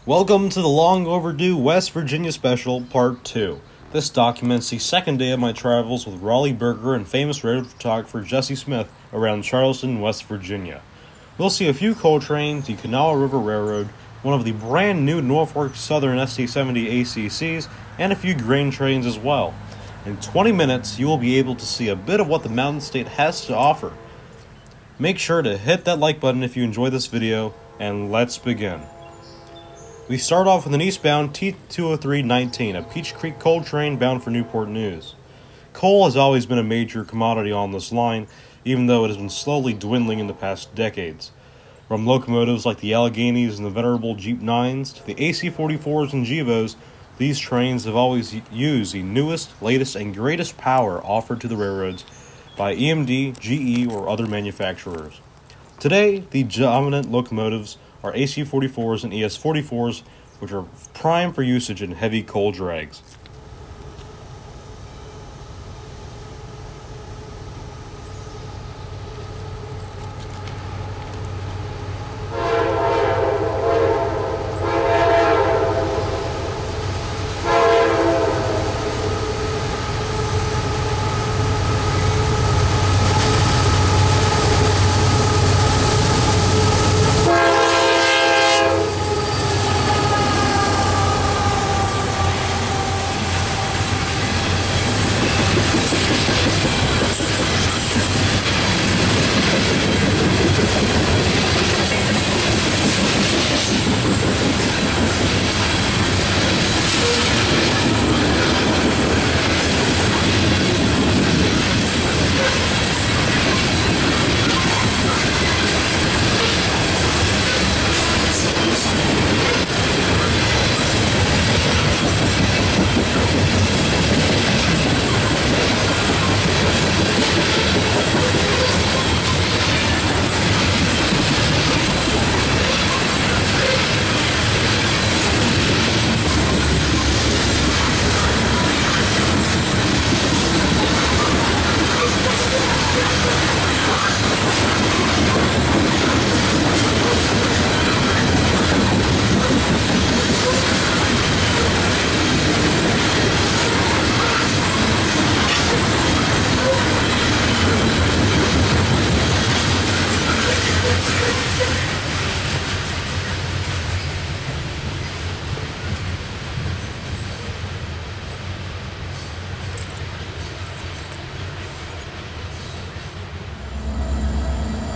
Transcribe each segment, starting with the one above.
Welcome to the long overdue West Virginia Special, Part 2. This documents the second day of my travels with Raleigh Burger and famous railroad photographer Jesse Smith around Charleston, West Virginia. We'll see a few coal trains, the Kanawha River Railroad, one of the brand new Norfolk Southern SD60 ACCs, and a few grain trains as well. In 20 minutes, you will be able to see a bit of what the Mountain State has to offer. Make sure to hit that like button if you enjoy this video, and let's begin. We start off with an eastbound T203-19, a Peach Creek coal train bound for Newport News. Coal has always been a major commodity on this line, even though it has been slowly dwindling in the past decades. From locomotives like the Alleghenies and the venerable Jeep 9s to the AC-44s and Gevos, these trains have always used the newest, latest, and greatest power offered to the railroads by EMD, GE, or other manufacturers. Today, the dominant locomotives are AC-44s and ES-44s, which are prime for usage in heavy coal drags.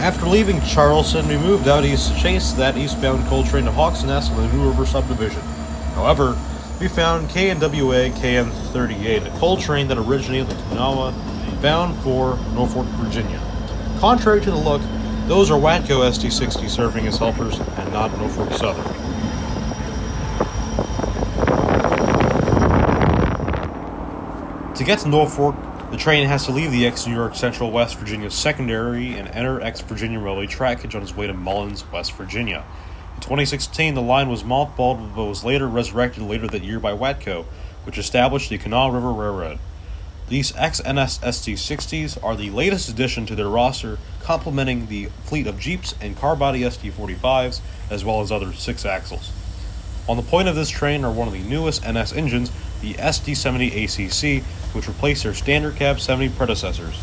After leaving Charleston, we moved out east to chase that eastbound coal train to Hawks Nest on the New River subdivision. However, we found KNWA KM38, a coal train that originated in Kanawha, bound for Norfolk, Virginia. Contrary to the look, those are WATCO SD60's serving as helpers and not Norfolk Southern. To get to Norfolk, the train has to leave the ex-New York Central West Virginia secondary and enter ex-Virginia Railway trackage on its way to Mullins, West Virginia. In 2016, the line was mothballed but was later resurrected later that year by WATCO, which established the Kanawha River Railroad. These ex-NS SD60's are the latest addition to their roster, complementing the fleet of Jeeps and car-body SD45s, as well as other 6-axles. On the point of this train are one of the newest NS engines, the SD60 ACC, which replaced their standard cab 70 predecessors.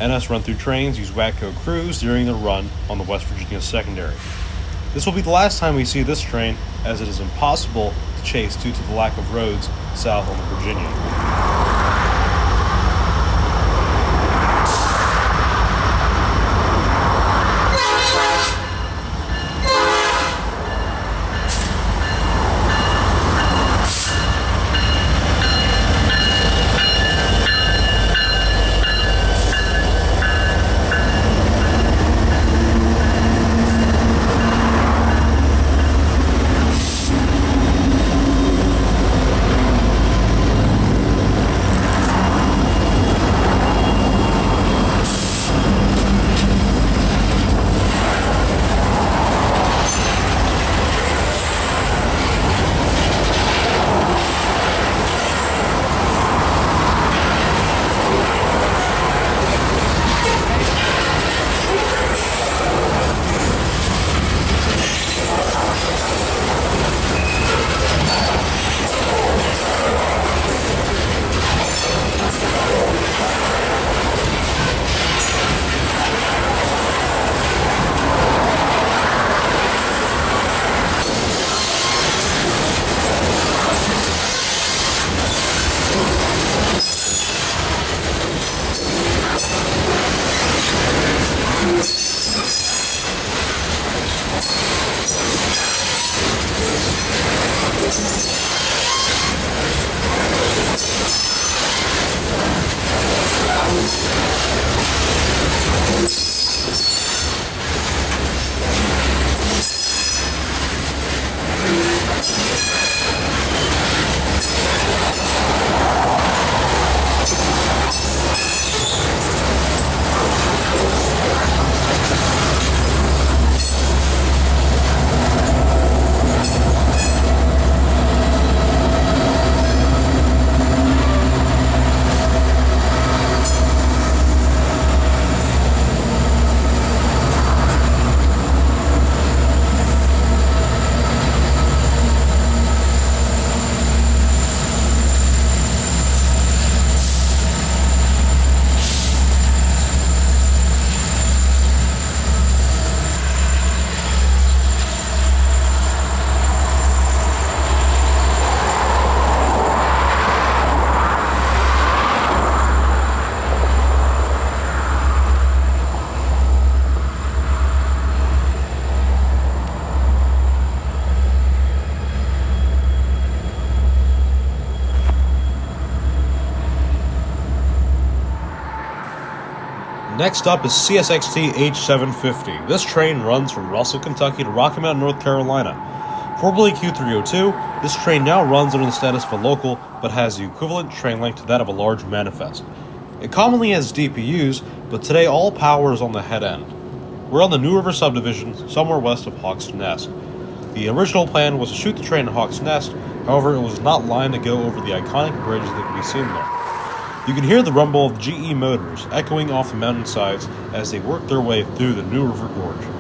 NS run-through trains use WATCO crews during their run on the West Virginia secondary. This will be the last time we see this train, as it is impossible to chase due to the lack of roads south on the Virginia. Next up is CSX H750. This train runs from Russell, Kentucky to Rocky Mount, North Carolina. Formerly Q302, this train now runs under the status of a local, but has the equivalent train length to that of a large manifest. It commonly has DPUs, but today all power is on the head end. We're on the New River subdivision, somewhere west of Hawk's Nest. The original plan was to shoot the train at Hawk's Nest, however it was not lined to go over the iconic bridge that can be seen there. You can hear the rumble of GE motors echoing off the mountainsides as they work their way through the New River Gorge.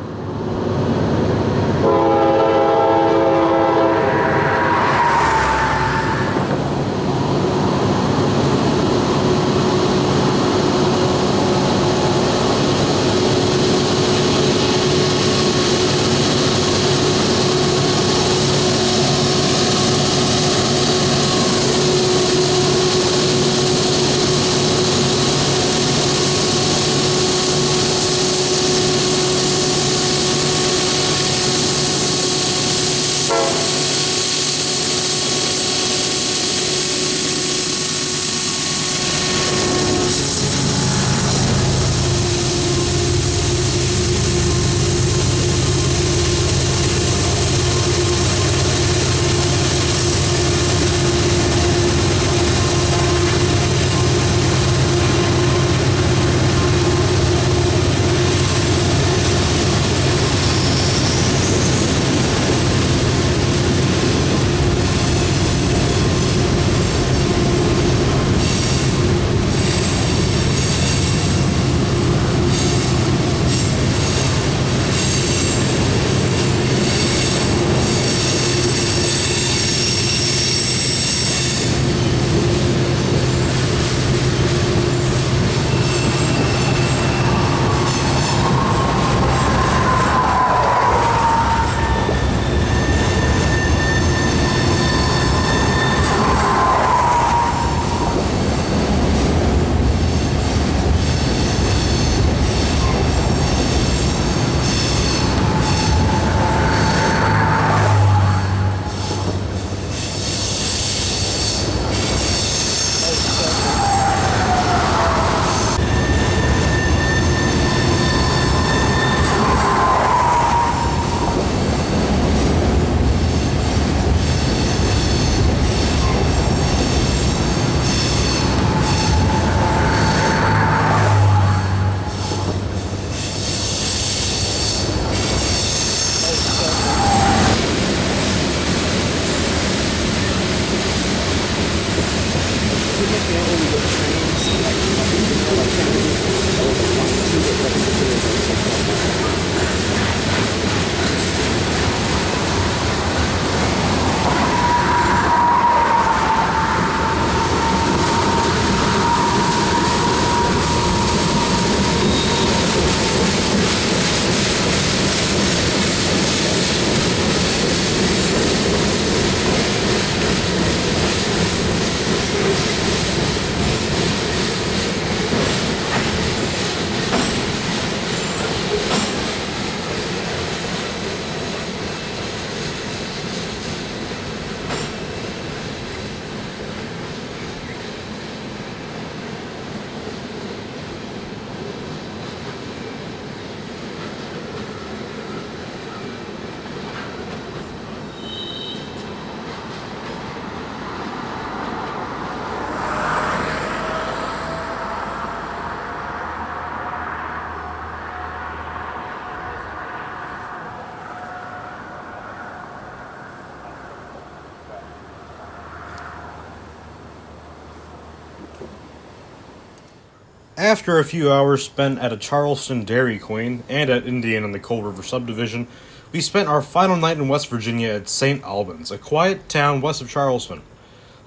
After a few hours spent at a Charleston Dairy Queen and at Indian and the Cold River subdivision, we spent our final night in West Virginia at St. Albans, a quiet town west of Charleston.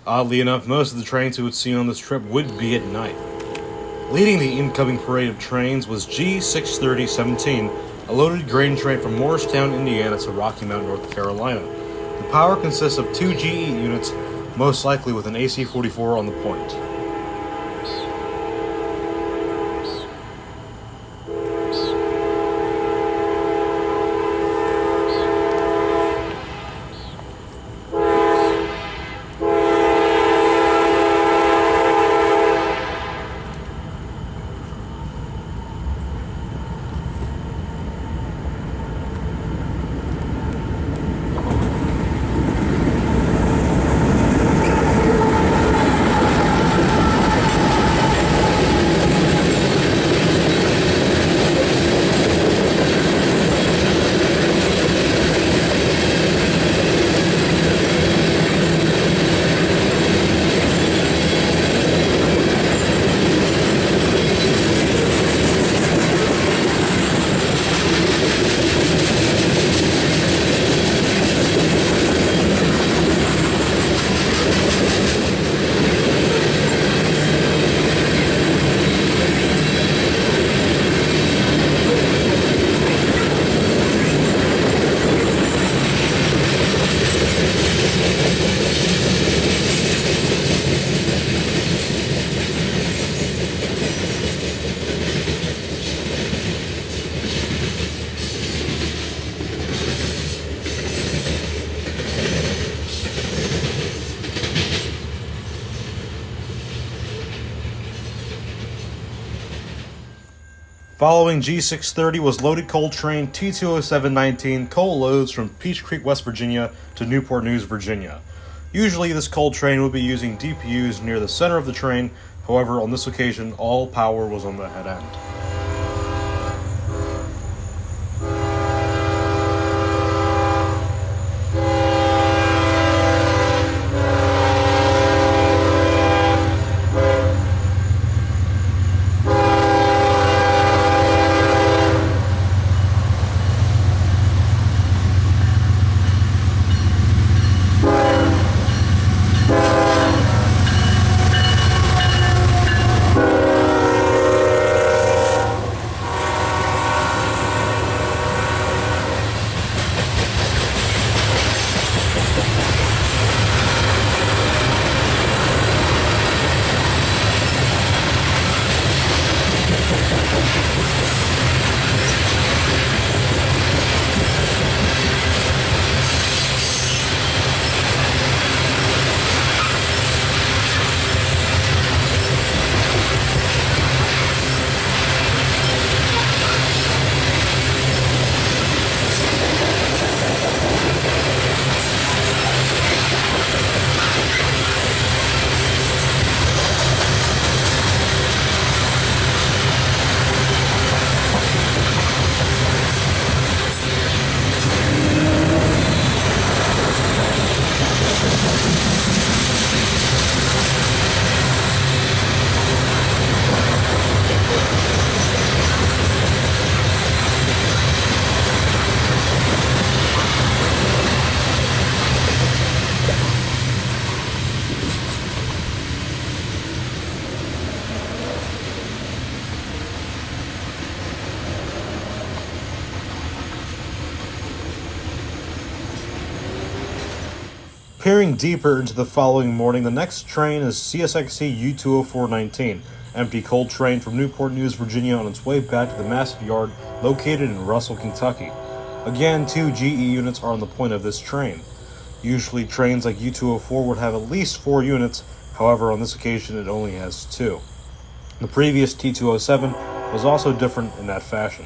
Oddly enough, most of the trains we would see on this trip would be at night. Leading the incoming parade of trains was G630-17, a loaded grain train from Morristown, Indiana to Rocky Mount, North Carolina. The power consists of 2 GE units, most likely with an AC-44 on the point. Following G630 was loaded coal train T207-19 coal loads from Peach Creek, West Virginia to Newport News, Virginia. Usually this coal train would be using DPUs near the center of the train, however on this occasion all power was on the head end. Peering deeper into the following morning, the next train is CSX U204-19, empty coal train from Newport News, Virginia on its way back to the massive yard located in Russell, Kentucky. Again, 2 GE units are on the point of this train. Usually trains like U204 would have at least 4 units, however on this occasion it only has 2. The previous T207 was also different in that fashion.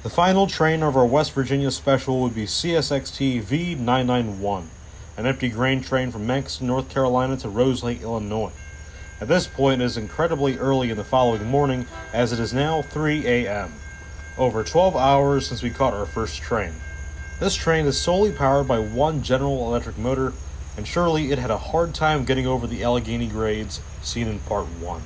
The final train of our West Virginia special would be CSXT V991, an empty grain train from Memphis, North Carolina to Rose Lake, Illinois. At this point, it is incredibly early in the following morning, as it is now 3 a.m. Over 12 hours since we caught our first train. This train is solely powered by one General Electric motor, and surely it had a hard time getting over the Allegheny grades seen in Part 1.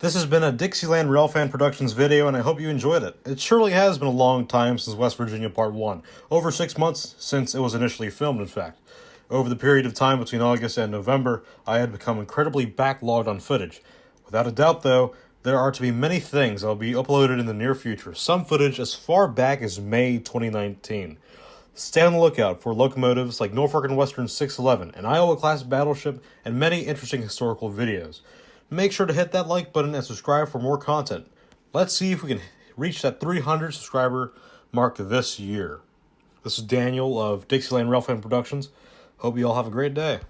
This has been a Dixieland Railfan Productions video, and I hope you enjoyed it. It surely has been a long time since West Virginia Part 1. Over 6 months since it was initially filmed, in fact. Over the period of time between August and November, I had become incredibly backlogged on footage. Without a doubt, though, there are to be many things that will be uploaded in the near future. Some footage as far back as May 2019. Stay on the lookout for locomotives like Norfolk and Western 611, an Iowa-class battleship, and many interesting historical videos. Make sure to hit that like button and subscribe for more content. Let's see if we can reach that 300 subscriber mark this year. This is Daniel of Dixieland Railfan Productions. Hope you all have a great day.